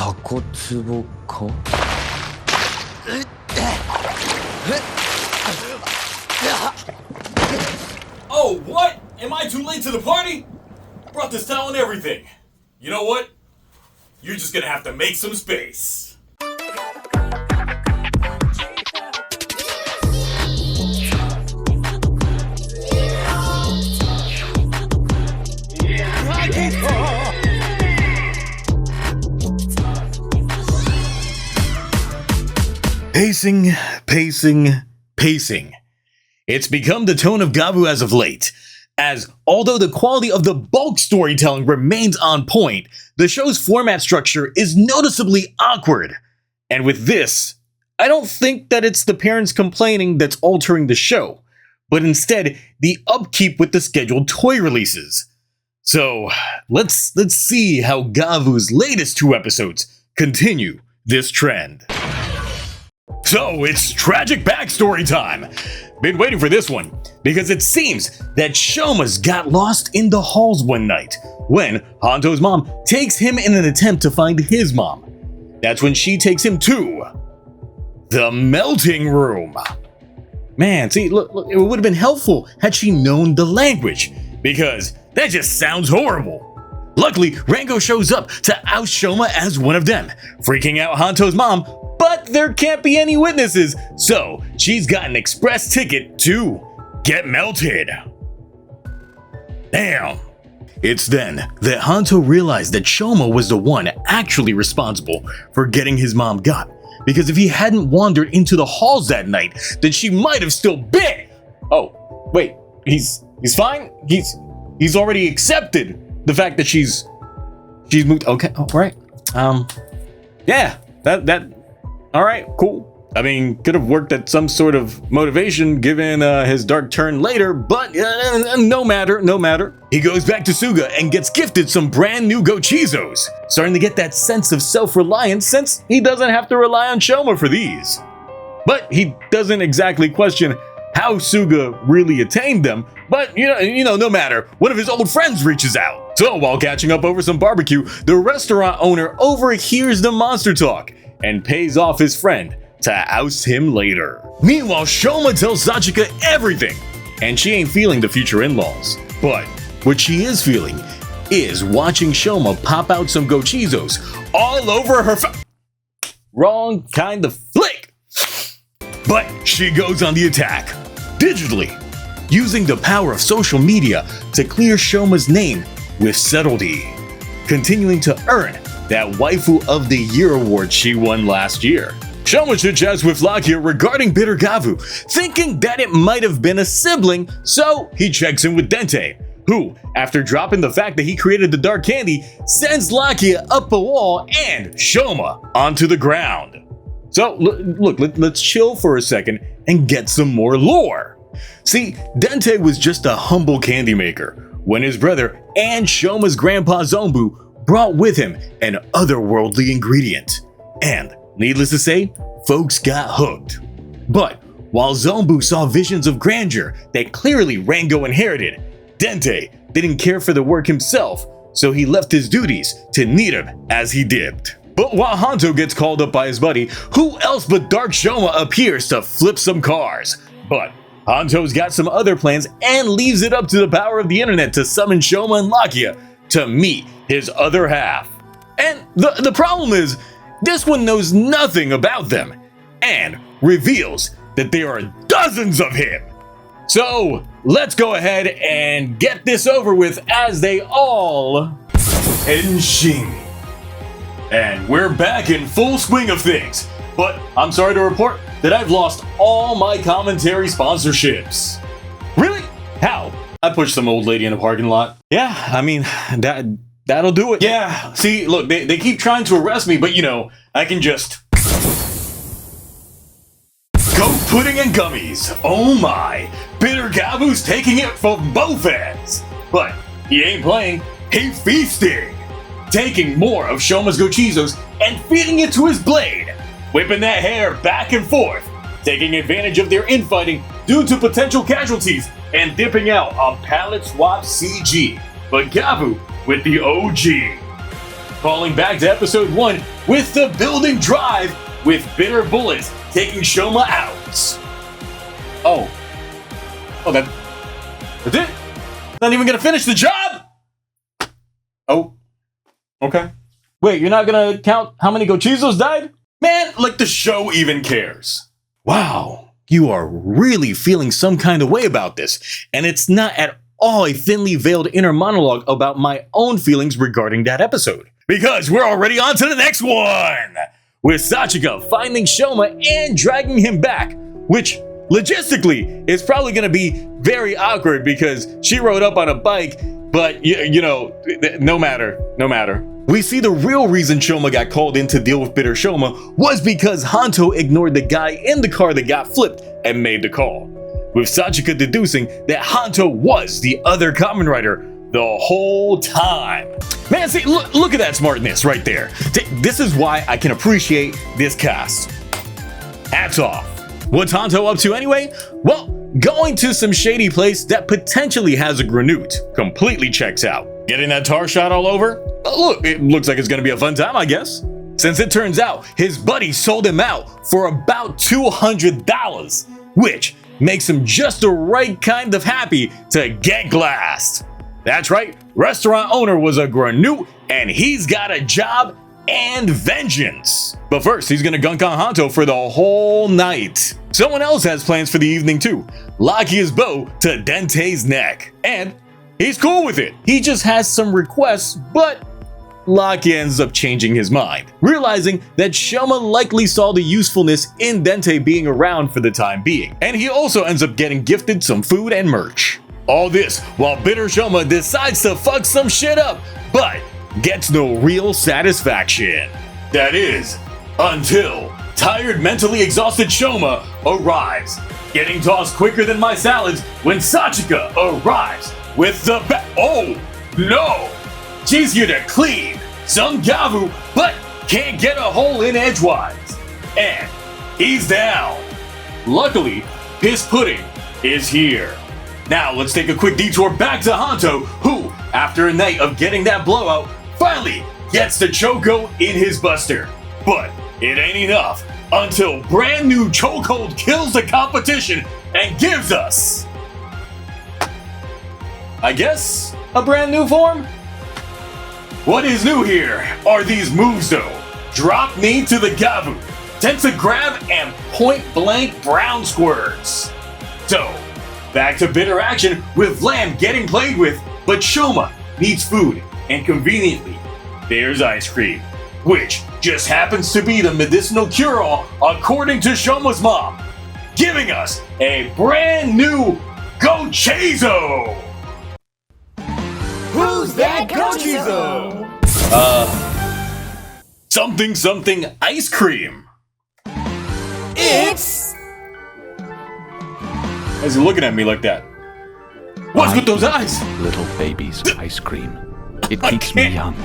タコツボか? Oh, what? Am I too late to the party? Brought this towel and everything. You know what? You're just gonna have to make some space. Pacing, pacing, pacing. It's become the tone of Gavv as of late, as although the quality of the bulk storytelling remains on point, the show's format structure is noticeably awkward. And with this, I don't think that it's the parents complaining that's altering the show, but instead the upkeep with the scheduled toy releases. So let's see how Gavv's latest 2 episodes continue this trend. So it's tragic backstory time. Been waiting for this one because it seems that Shoma's got lost in the halls one night when Hanto's mom takes him in an attempt to find his mom. That's when she takes him to the melting room. Man, see, look, it would have been helpful had she known the language, because that just sounds horrible. Luckily, Rango shows up to oust Shoma as one of them, freaking out Hanto's mom, but there can't be any witnesses, so she's got an express ticket to get melted. Damn. It's then that Hanto realized that Shoma was the one actually responsible for getting his mom got, because if he hadn't wandered into the halls that night, then she might have still been. Oh, wait, he's fine? He's already accepted the fact that she's moved. Okay, all right. Yeah, that all right, cool. I mean, could have worked at some sort of motivation given his dark turn later, but no matter. He goes back to Suga and gets gifted some brand new gochizos, starting to get that sense of self-reliance since he doesn't have to rely on Shoma for these. But he doesn't exactly question how Suga really attained them, but you know, no matter, one of his old friends reaches out. So while catching up over some barbecue, the restaurant owner overhears the monster talk and pays off his friend to oust him later. Meanwhile, Shoma tells Sachika everything, and she ain't feeling the future in-laws. But what she is feeling is watching Shoma pop out some gochizos all over her wrong kind of flick. But she goes on the attack, digitally, using the power of social media to clear Shoma's name with subtlety, continuing to earn that Waifu of the Year award she won last year. Shoma chit-chats with Lakia regarding bitter Gavv, thinking that it might have been a sibling, so he checks in with Dente, who, after dropping the fact that he created the dark candy, sends Lakia up a wall and Shoma onto the ground. So look, let's chill for a second and get some more lore. See, Dente was just a humble candy maker when his brother and Shoma's grandpa Zombu brought with him an otherworldly ingredient. And needless to say, folks got hooked. But while Zombu saw visions of grandeur that clearly Rango inherited, Dente didn't care for the work himself, so he left his duties to need him as he dipped. But while Hanto gets called up by his buddy, who else but Dark Shoma appears to flip some cars. But Hanto's got some other plans and leaves it up to the power of the internet to summon Shoma and Lakia to meet his other half. And the problem is, this one knows nothing about them and reveals that there are dozens of him. So let's go ahead and get this over with as they all henshin. And we're back in full swing of things, but I'm sorry to report that I've lost all my commentary sponsorships. Really? How? I pushed some old lady in a parking lot. Yeah, I mean, that'll do it. Yeah, see, look, they keep trying to arrest me, but I can just go pudding and gummies. Oh my, bitter Gavv's taking it from both ends. But he ain't playing, he feasting. Taking more of Shoma's gochizos and feeding it to his blade, whipping that hair back and forth, taking advantage of their infighting due to potential casualties, and dipping out on palette swap CG. But Gavv with the OG. Falling back to episode 1 with the building drive with bitter bullets taking Shoma out. Oh, that's it? Not even gonna finish the job? Oh, okay. Wait, you're not gonna count how many Gochizos died? Man, like the show even cares. Wow, you are really feeling some kind of way about this, and it's not at all a thinly veiled inner monologue about my own feelings regarding that episode. Because we're already on to the next one! With Sachika finding Shoma and dragging him back, which logistically is probably gonna be very awkward because she rode up on a bike, but you know, no matter. We see the real reason Shoma got called in to deal with bitter Shoma was because Hanto ignored the guy in the car that got flipped and made the call, with Sachika deducing that Hanto was the other Kamen Rider the whole time. Man, see, look at that smartness right there. This is why I can appreciate this cast. Hats off. What's Hanto up to anyway? Well, going to some shady place that potentially has a granute completely checks out. Getting that tar shot all over? Look, it looks like it's gonna be a fun time, I guess. Since it turns out his buddy sold him out for about $200, which makes him just the right kind of happy to get glassed. That's right, restaurant owner was a granute and he's got a job and vengeance. But first, he's gonna gunk on Hanto for the whole night. Someone else has plans for the evening too. Locking his bow to Dente's neck. And he's cool with it. He just has some requests, but Locke ends up changing his mind, realizing that Shoma likely saw the usefulness in Dente being around for the time being. And he also ends up getting gifted some food and merch. All this while bitter Shoma decides to fuck some shit up, but gets no real satisfaction. That is, until tired, mentally exhausted Shoma arrives, getting tossed quicker than my salads when Sachika arrives with the oh no! She's here to clean some Gavv, but can't get a hole in edgewise. And he's down. Luckily, Piss Pudding is here. Now let's take a quick detour back to Hanto, who, after a night of getting that blowout, finally gets the Choco in his buster. But it ain't enough until brand new Chokehold kills the competition and gives us, I guess, a brand new form? What is new here are these moves though. Drop knee to the Gavv, Dente grab, and point blank brown squirts. So, back to bitter action with Lamb getting played with, but Shoma needs food, and conveniently, there's ice cream, which just happens to be the medicinal cure-all according to Shoma's mom, giving us a brand new Gochizo! Who's that Gochizo? Something ice cream. It's... Why's he looking at me like that? What's with those eyes? Little baby's ice cream. It keeps me young.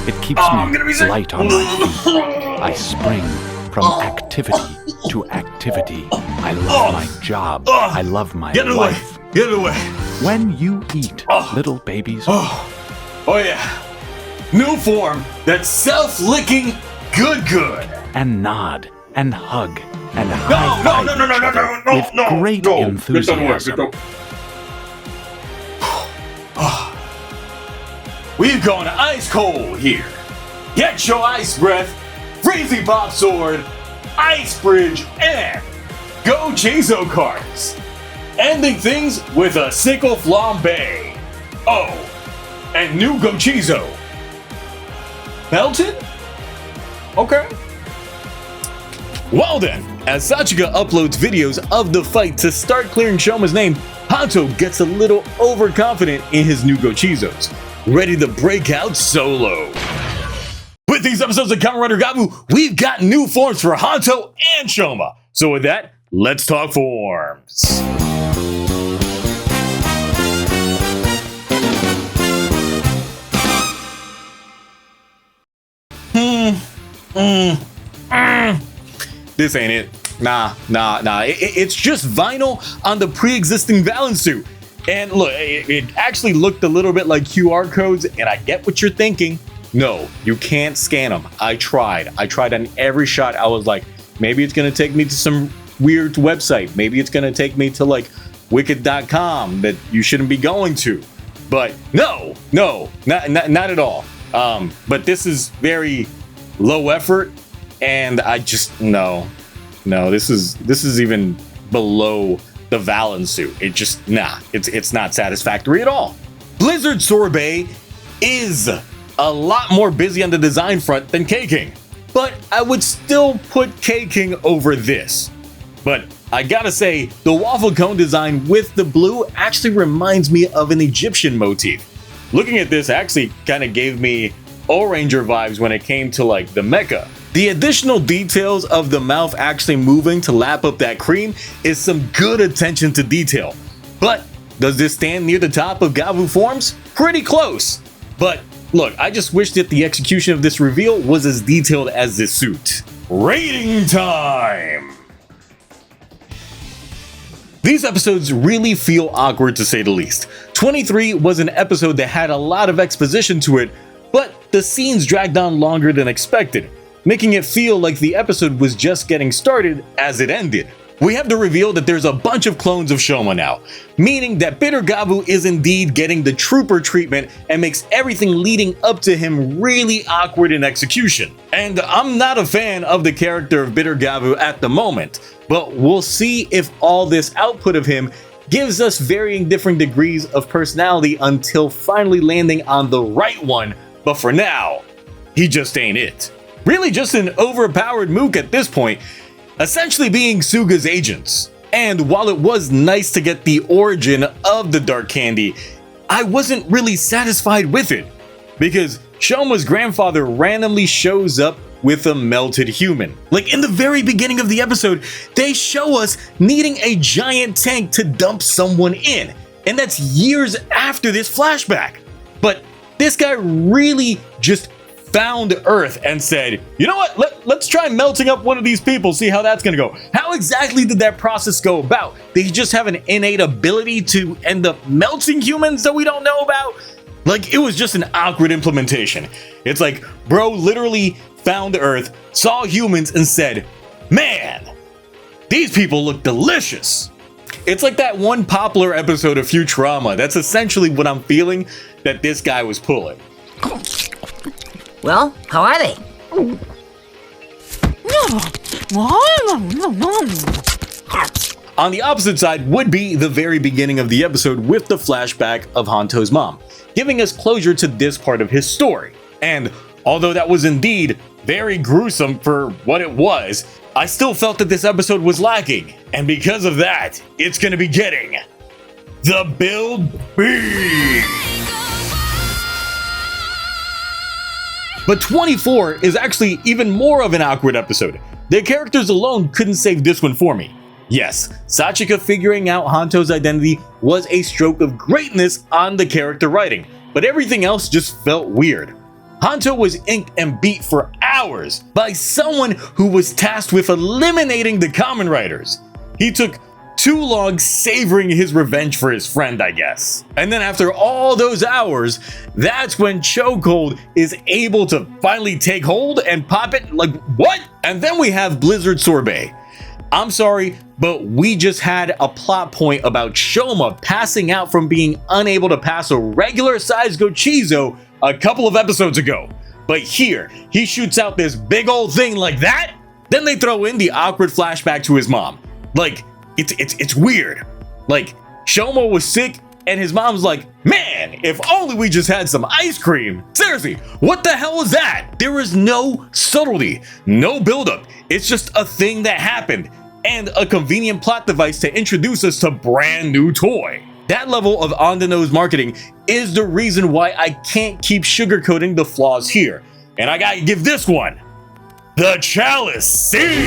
It keeps I'm gonna be me sick. light on my feet. I spring from activity to activity. I love my job. I love my Get it away! life. Get it away! When you eat, little babies, Oh yeah! New form that's self-licking good. and nod and hug and No, high no, five no, no, no, each no, other no, with no, great no. enthusiasm. We've gone ice cold here. Get your ice breath, freezy pop sword, ice bridge, and Gochizo cards. Ending things with a sickle flambe. Oh, and new Gochizo. Melted? Okay. Well then, as Sachika uploads videos of the fight to start clearing Shoma's name, Hanto gets a little overconfident in his new Gochizos, ready to break out solo. With these episodes of Kamen Rider Gavv, we've got new forms for Hanto and Shoma. So with that, let's talk forms. This ain't it. Nah. It's just vinyl on the pre-existing Valen suit. And look, it actually looked a little bit like QR codes, and I get what you're thinking. no, you can't scan them. I tried on every shot. I was like, maybe it's gonna take me to some weird website. Maybe it's gonna take me to like wicked.com that you shouldn't be going to. But no, not at all. But this is very low effort, and I just no. This is even below the Valen suit. It just it's not satisfactory at all. Blizzard Sorbet is a lot more busy on the design front than K-King, but I would still put K-King over this. But I gotta say, the waffle cone design with the blue actually reminds me of an Egyptian motif. Looking at this actually kind of gave me O-Ranger vibes when it came to like the mecha. The additional details of the mouth actually moving to lap up that cream is some good attention to detail. But does this stand near the top of Gavv forms? Pretty close. But look, I just wish that the execution of this reveal was as detailed as this suit. Rating time! These episodes really feel awkward to say the least. 23 was an episode that had a lot of exposition to it, but the scenes dragged on longer than expected, making it feel like the episode was just getting started as it ended. We have the reveal that there's a bunch of clones of Shoma now, meaning that Bitter Gavv is indeed getting the trooper treatment and makes everything leading up to him really awkward in execution. And I'm not a fan of the character of Bitter Gavv at the moment, but we'll see if all this output of him gives us varying different degrees of personality until finally landing on the right one, but for now, he just ain't it. Really just an overpowered mook at this point, essentially being Suga's agents. And while it was nice to get the origin of the dark candy, I wasn't really satisfied with it, because Shoma's grandfather randomly shows up with a melted human. Like in the very beginning of the episode, they show us needing a giant tank to dump someone in, and that's years after this flashback. But this guy really just found Earth and said, you know what, let's try melting up one of these people, see how that's gonna go. How exactly did that process go about? Did he just have an innate ability to end up melting humans that we don't know about? Like, it was just an awkward implementation. It's like, bro literally found Earth, saw humans, and said, man, these people look delicious. It's like that one popular episode of Futurama. That's essentially what I'm feeling that this guy was pulling. Well, how are they? On the opposite side would be the very beginning of the episode with the flashback of Hanto's mom, giving us closure to this part of his story. And although that was indeed very gruesome for what it was, I still felt that this episode was lacking. And because of that, it's gonna be getting the Build B. But 24 is actually even more of an awkward episode. The characters alone couldn't save this one for me. Yes, Sachika figuring out Hanto's identity was a stroke of greatness on the character writing, but everything else just felt weird. Hanto was inked and beat for hours by someone who was tasked with eliminating the Kamen Riders. He took too long savoring his revenge for his friend, I guess. And then after all those hours, that's when Chokehold is able to finally take hold and pop it. Like, what? And then we have Blizzard Sorbet. I'm sorry, but we just had a plot point about Shoma passing out from being unable to pass a regular sized Gochizo a couple of episodes ago. But here, he shoots out this big old thing like that. Then they throw in the awkward flashback to his mom. Like, it's weird. Like, Shoma was sick and his mom's like, man, if only we just had some ice cream. Seriously, what the hell was that? There is no subtlety, no buildup. It's just a thing that happened and a convenient plot device to introduce us to brand new toy. That level of on-the-nose marketing is the reason why I can't keep sugarcoating the flaws here. And I gotta give this one the Chalice C.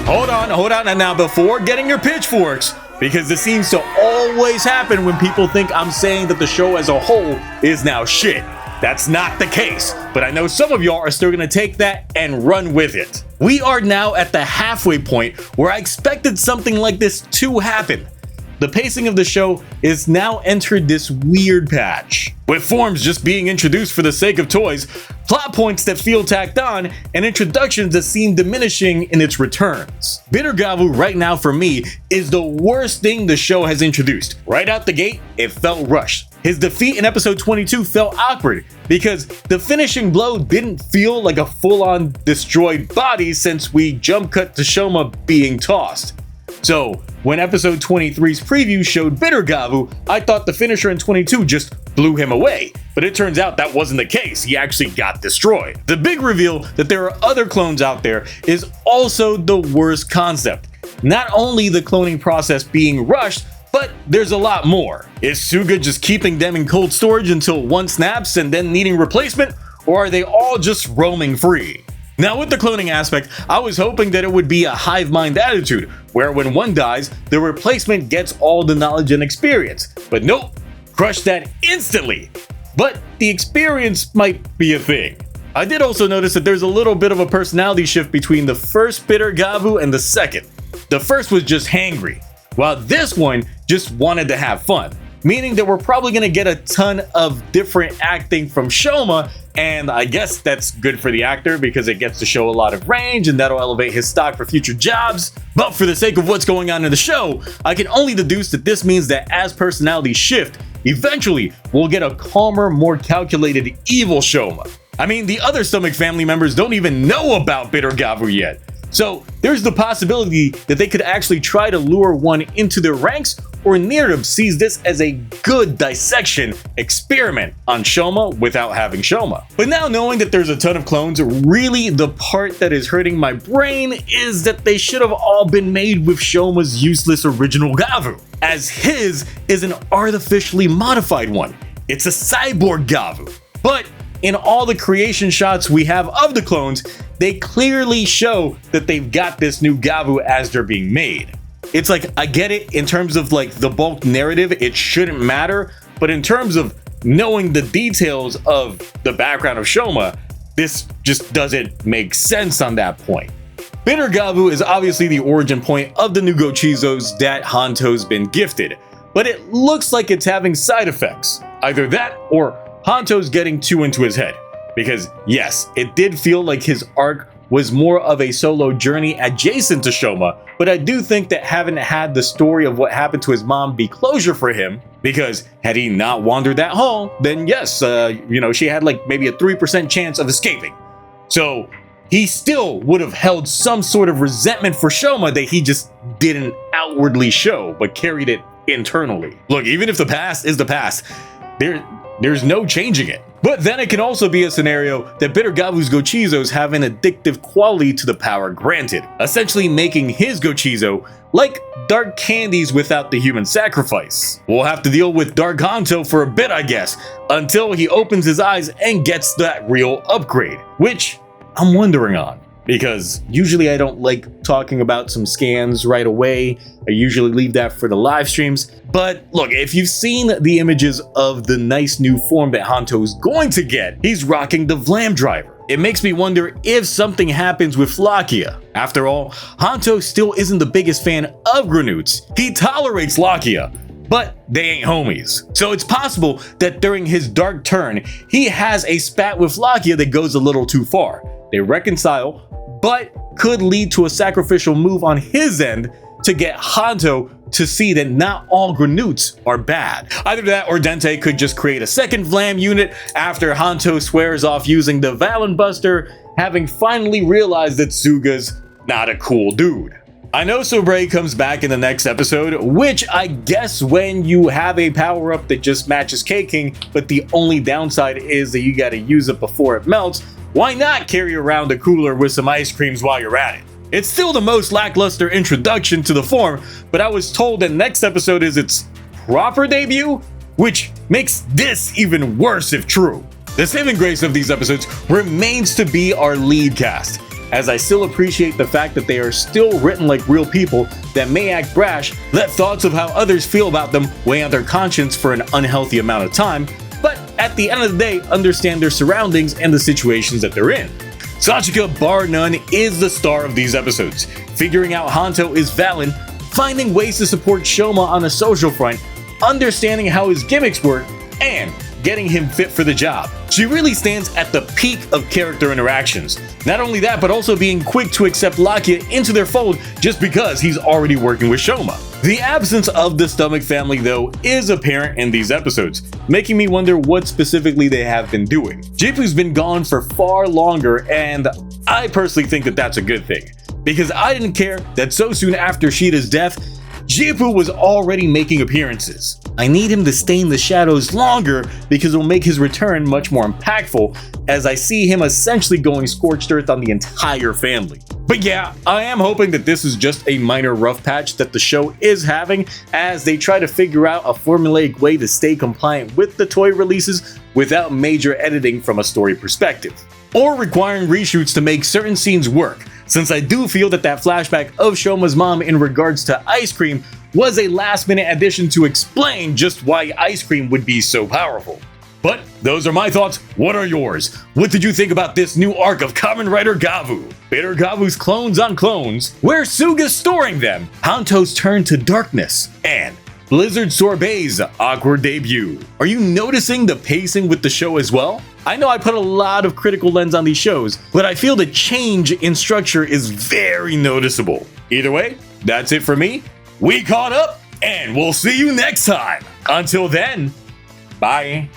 Hold on, and now before getting your pitchforks, because this seems to always happen when people think I'm saying that the show as a whole is now shit. That's not the case, but I know some of y'all are still gonna take that and run with it. We are now at the halfway point where I expected something like this to happen. the pacing of the show is now entered this weird patch, with forms just being introduced for the sake of toys, plot points that feel tacked on, and introductions that seem diminishing in its returns. Bitter Gavv right now for me is the worst thing the show has introduced. Right out the gate, it felt rushed. His defeat in episode 22 felt awkward because the finishing blow didn't feel like a full-on destroyed body since we jump cut to Shoma being tossed. So when episode 23's preview showed Bitter Gavv, I thought the finisher in 22 just blew him away, but it turns out that wasn't the case. He actually got destroyed. The big reveal that there are other clones out there is also the worst concept. Not only the cloning process being rushed, but there's a lot more. Is Suga just keeping them in cold storage until one snaps and then needing replacement, or are they all just roaming free? Now with the cloning aspect, I was hoping that it would be a hive mind attitude, where when one dies, the replacement gets all the knowledge and experience. But nope, crush that instantly. But the experience might be a thing. I did also notice that there's a little bit of a personality shift between the first Bitter Gavv and the second. The first was just hangry, while this one just wanted to have fun, meaning that we're probably going to get a ton of different acting from Shoma, and I guess that's good for the actor because it gets to show a lot of range and that'll elevate his stock for future jobs. But for the sake of what's going on in the show, I can only deduce that this means that as personalities shift, eventually we'll get a calmer, more calculated evil Shoma. I mean, the other Stomach family members don't even know about Bitter Gavv yet. So there's the possibility that they could actually try to lure one into their ranks, or Neardum sees this as a good dissection experiment on Shoma without having Shoma. But now knowing that there's a ton of clones, really the part that is hurting my brain is that they should have all been made with Shoma's useless original Gavv, as his is an artificially modified one. It's a cyborg Gavv. But in all the creation shots we have of the clones, they clearly show that they've got this new Gavv as they're being made. It's like, I get it in terms of like the bulk narrative, it shouldn't matter, but in terms of knowing the details of the background of Shoma, this just doesn't make sense on that point. Bitter Gavv is obviously the origin point of the new Gochizos that Hanto's been gifted, but it looks like it's having side effects. Either that or Hanto's getting too into his head. Because yes, it did feel like his arc was more of a solo journey adjacent to Shoma, but I do think that having had the story of what happened to his mom be closure for him, because had he not wandered that hall, then yes, she had like maybe a 3% chance of escaping. So he still would have held some sort of resentment for Shoma that he just didn't outwardly show, but carried it internally. Look, even if the past is the past, there's no changing it. But then it can also be a scenario that Bitter Gavv's Gochizos have an addictive quality to the power granted, essentially making his Gochizo like dark candies without the human sacrifice. We'll have to deal with Dark Hanto for a bit, I guess, until he opens his eyes and gets that real upgrade, which I'm wondering on. Because usually I don't like talking about some scans right away. I usually leave that for the live streams. But look, if you've seen the images of the nice new form that Hanto is going to get, he's rocking the Vlam driver. It makes me wonder if something happens with Lakia. After all, Hanto still isn't the biggest fan of Granoots. He tolerates Lakia, but they ain't homies. So it's possible that during his dark turn, he has a spat with Lakia that goes a little too far. They reconcile, but could lead to a sacrificial move on his end to get Hanto to see that not all Granoots are bad. Either that or Dente could just create a second Vlam unit after Hanto swears off using the Valen Buster, having finally realized that Suga's not a cool dude. I know Sobre comes back in the next episode, which I guess when you have a power-up that just matches K-King, but the only downside is that you gotta use it before it melts, why not carry around a cooler with some ice creams while you're at it? It's still the most lackluster introduction to the form, but I was told that next episode is its proper debut, which makes this even worse if true. The saving grace of these episodes remains to be our lead cast, as I still appreciate the fact that they are still written like real people that may act brash, let thoughts of how others feel about them weigh on their conscience for an unhealthy amount of time, but at the end of the day, understand their surroundings and the situations that they're in. Sachika, bar none, is the star of these episodes. Figuring out Hanto is Valen, finding ways to support Shoma on a social front, understanding how his gimmicks work, and getting him fit for the job. She really stands at the peak of character interactions. Not only that, but also being quick to accept Lakia into their fold just because he's already working with Shoma. The absence of the Stomach family, though, is apparent in these episodes, making me wonder what specifically they have been doing. Jipu's been gone for far longer, and I personally think that that's a good thing, because I didn't care that so soon after Sheeta's death, Jipu was already making appearances. I need him to stay in the shadows longer because it will make his return much more impactful, as I see him essentially going scorched earth on the entire family. But yeah, I am hoping that this is just a minor rough patch that the show is having as they try to figure out a formulaic way to stay compliant with the toy releases without major editing from a story perspective, or requiring reshoots to make certain scenes work, since I do feel that flashback of Shoma's mom in regards to ice cream was a last-minute addition to explain just why ice cream would be so powerful. But those are my thoughts. What are yours? What did you think about this new arc of Kamen Rider Gavv? Bitter Gavv's clones on clones, where Suga's storing them, Hanto's turn to darkness, and Blizzard Sorbet's awkward debut. Are you noticing the pacing with the show as well? I know I put a lot of critical lens on these shows, but I feel the change in structure is very noticeable. Either way, that's it for me. We caught up, and we'll see you next time. Until then, bye.